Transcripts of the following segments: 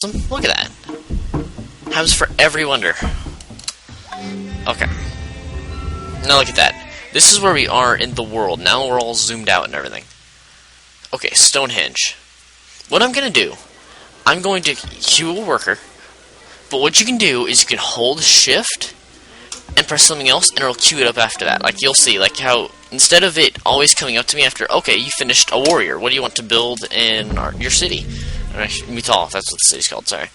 Look at that. Happens for every wonder. Okay. Now look at that. This is where we are in the world. Now we're all zoomed out and everything. Okay, Stonehenge. What I'm going to do, I'm going to queue a worker. But what you can do is you can hold shift and press something else, and it'll queue it up after that. Like, you'll see, like how, instead of it always coming up to me after, okay, you finished a warrior. What do you want to build in your city? Mutal, that's what the city's called, sorry.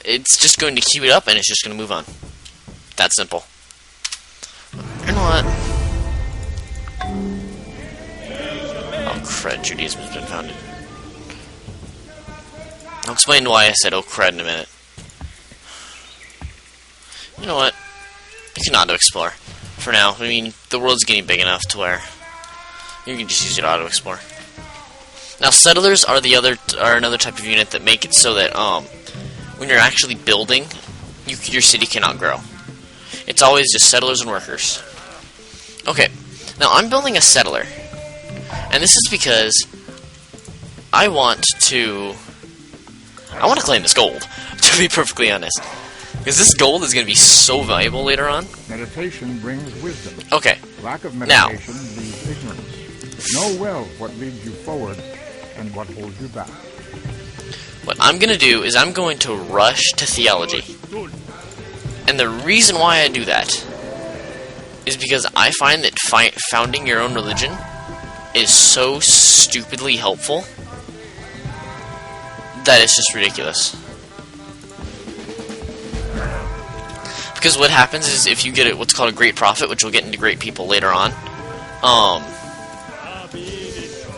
It's just going to queue it up, and it's just going to move on. That simple. You know what? Oh, crud, Judaism has been founded. I'll explain why I said oh crud in a minute. You know what? You can auto-explore. For now. I mean, the world's getting big enough to where you can just use it to auto-explore. Now, settlers are another type of unit that make it so that, when you're actually building, your city cannot grow. It's always just settlers and workers. Okay, now I'm building a settler. And this is because I want to claim this gold, to be perfectly honest. Because this gold is going to be so valuable later on. Meditation brings wisdom. Okay. Lack of meditation leads ignorance. Know well what leads you forward and what holds you back. What I'm going to do is I'm going to rush to theology. And the reason why I do that is because I find that founding your own religion is so stupidly helpful that it's just ridiculous. Because what happens is if you get what's called a great prophet, which we'll get into great people later on,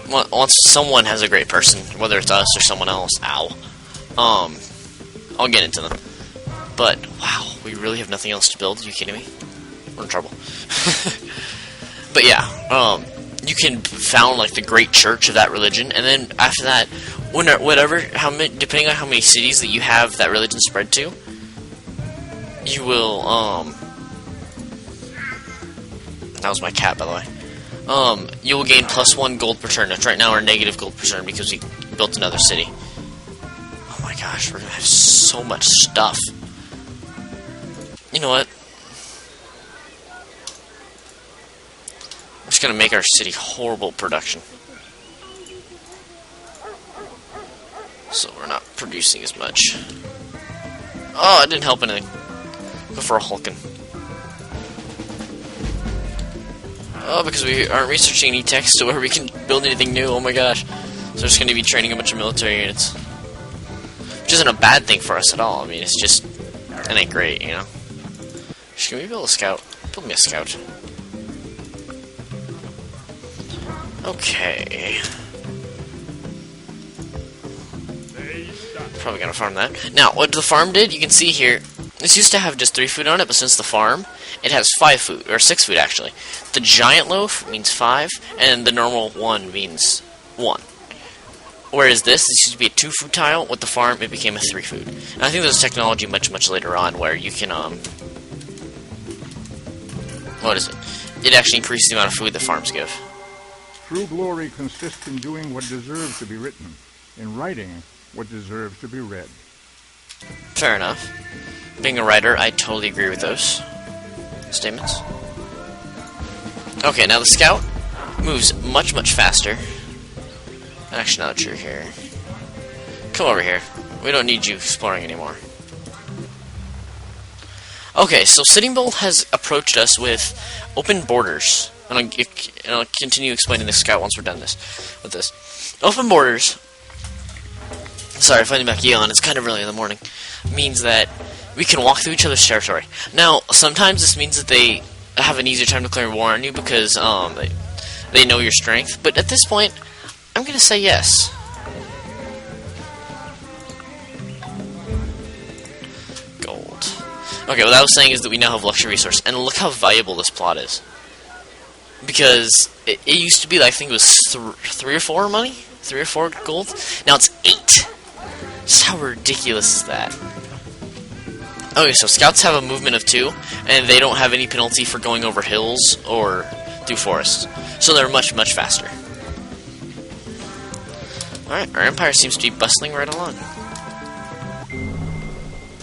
once someone has a great person, whether it's us or someone else, I'll get into them. But, wow, we really have nothing else to build? Are you kidding me? We're in trouble. But yeah, you can found like the great church of that religion, and then after that, depending on how many cities that you have that religion spread to, you will, that was my cat, by the way. You will gain +1 gold per turn. Right now we're negative gold per turn because we built another city. Oh my gosh, we're gonna have so much stuff. You know what? I'm just gonna make our city horrible production. So we're not producing as much. Oh, it didn't help anything. Go for a Hulkin. Oh, because we aren't researching any text to where we can build anything new. Oh my gosh. So we're just going to be training a bunch of military units. Which isn't a bad thing for us at all. I mean, it's just, it ain't great, you know? Can we build a scout? Build me a scout. Okay. Probably gonna farm that. Now, what the farm did, you can see here, this used to have just 3 food on it, but since the farm, it has 5 food, or 6 food actually. The giant loaf means 5, and the normal one means 1. Whereas this used to be a 2 food tile, with the farm it became a 3 food. And I think there's technology much later on where you can, what is it? It actually increases the amount of food the farms give. True glory consists in doing what deserves to be written, in writing what deserves to be read. Fair enough. Being a writer, I totally agree with those statements. Okay, now the scout moves much faster. Actually, now that you're here, come over here. We don't need you exploring anymore. Okay, so Sitting Bull has approached us with open borders. And I'll continue explaining the scout once we're done with this. Open borders, sorry, if I'm back yawn, it's kind of early in the morning, means that we can walk through each other's territory. Now, sometimes this means that they have an easier time declaring war on you because they know your strength, but at this point, I'm going to say yes. Gold. Okay, what I was saying is that we now have luxury resource, and look how valuable this plot is. Because it used to be, I think it was 3 or 4 money? 3 or 4 gold? Now it's 8. Just how ridiculous is that? Okay, so scouts have a movement of 2, and they don't have any penalty for going over hills or through forests. So they're much, much faster. Alright, our empire seems to be bustling right along.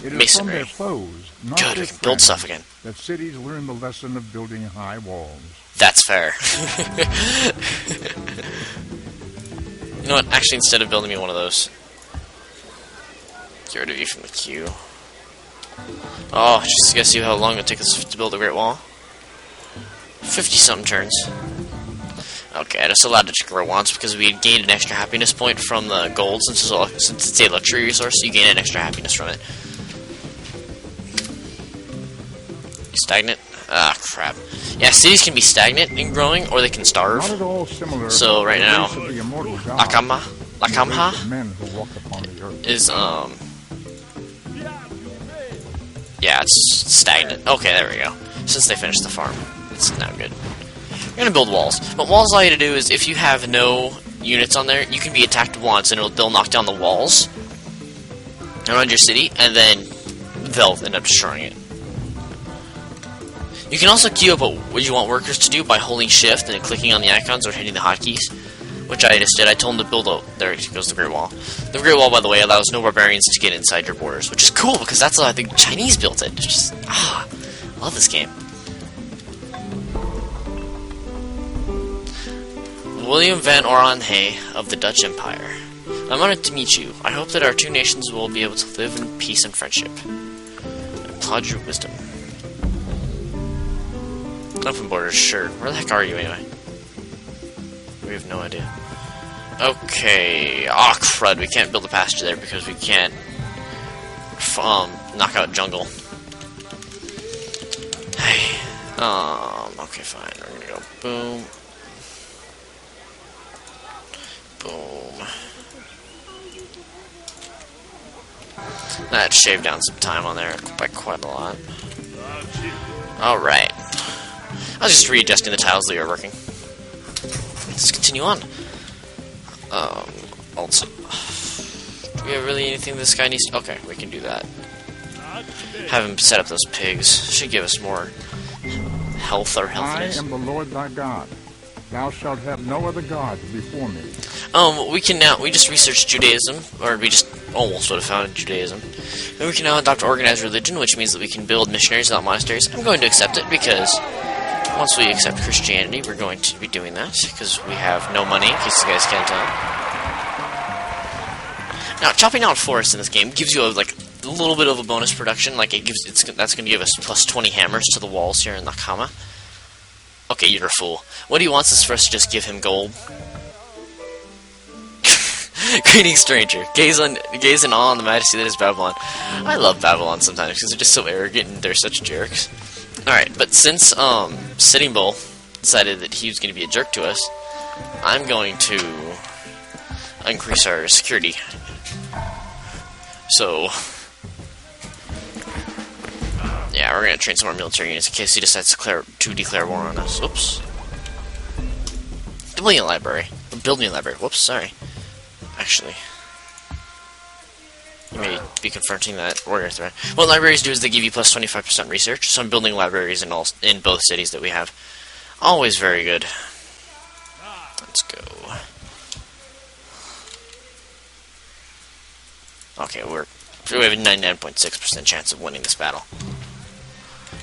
It is Masonry. from their foes, not Good, their we can build friends, stuff again. that cities learn the lesson of building high walls. That's fair. You know what? Actually, instead of building me one of those, get rid of you from the queue. Oh, just to see how long it'll take us to build a Great Wall. 50-something turns. Okay, I just allowed to check our wants because we gained an extra happiness point from the gold since it's a luxury resource. You gain an extra happiness from it. Stagnant? Ah, crap. Yeah, cities can be stagnant in growing, or they can starve. Not at all similar. So right to the now, race of the immortal gods, Lakamha the men who walk upon the earth. is yeah, it's stagnant. Okay, there we go. Since they finished the farm, it's now good. We're gonna build walls. What walls allow you to do is, if you have no units on there, you can be attacked once, and they'll knock down the walls around your city, and then they'll end up destroying it. You can also queue up what you want workers to do by holding shift and clicking on the icons or hitting the hotkeys, which I just did. I told them to build a... There goes the Great Wall. The Great Wall, by the way, allows no barbarians to get inside your borders, which is cool, because that's how I think Chinese built it. It's just... I love this game. William van Oranhe of the Dutch Empire. I'm honored to meet you. I hope that our two nations will be able to live in peace and friendship. I applaud your wisdom. Open borders, sure. Where the heck are you, anyway? We have no idea. Okay. Aw, crud. We can't build a pasture there because we can't knock out jungle. Hey. Okay, fine. We're gonna go boom. Boom. That shaved down some time on there by quite a lot. Alright. I was just readjusting the tiles that you were working. Let's continue on. Also, do we have really anything this guy needs to... Okay, we can do that. Have him set up those pigs. Should give us more health or healthiness. I am the Lord thy God. Thou shalt have no other gods before me. We can now... We just researched Judaism, or we just almost would have founded Judaism. And we can now adopt organized religion, which means that we can build missionaries without monasteries. I'm going to accept it because... Once we accept Christianity, we're going to be doing that, because we have no money, in case you guys can't tell. Now, chopping down forests in this game gives you, a little bit of a bonus production, that's going to give us plus 20 hammers to the walls here in Lakamha. Okay, you're a fool. What he wants is for us to just give him gold. Greeting, stranger. Gaze in awe on the majesty that is Babylon. I love Babylon sometimes, because they're just so arrogant and they're such jerks. Alright, but since Sitting Bull decided that he was going to be a jerk to us, I'm going to increase our security. So, yeah, we're going to train some more military units in case he decides to declare war on us. Oops. Building a library. Whoops, sorry. Actually... You may be confronting that warrior threat. What libraries do is they give you plus 25% research, so I'm building libraries in both cities that we have. Always very good. Let's go. Okay, we have a 99.6% chance of winning this battle.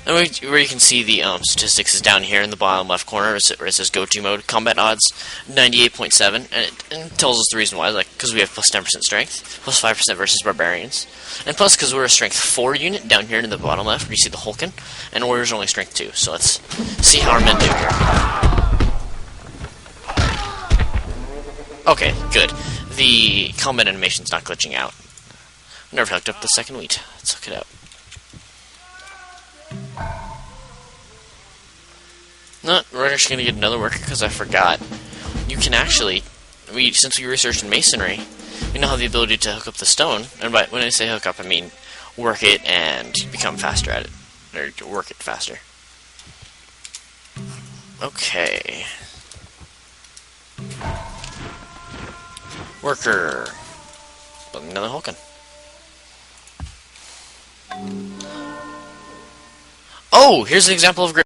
And where you can see the statistics is down here in the bottom left corner, where it says go-to mode. Combat odds, 98.7, and it tells us the reason why, because we have plus 10% strength, plus 5% versus barbarians, and plus because we're a strength 4 unit down here in the bottom left, where you see the Hulken, and warriors are only strength 2, so let's see how our men do here. Okay, good. The combat animation's not glitching out. Never hooked up the second wheat. Let's hook it up. No, we're actually going to get another worker because I forgot. You can actually, since we researched in masonry, we now have the ability to hook up the stone. And when I say hook up, I mean work it and become faster at it. Or work it faster. Okay. Worker. Building another Hulken. Oh, here's an example of great.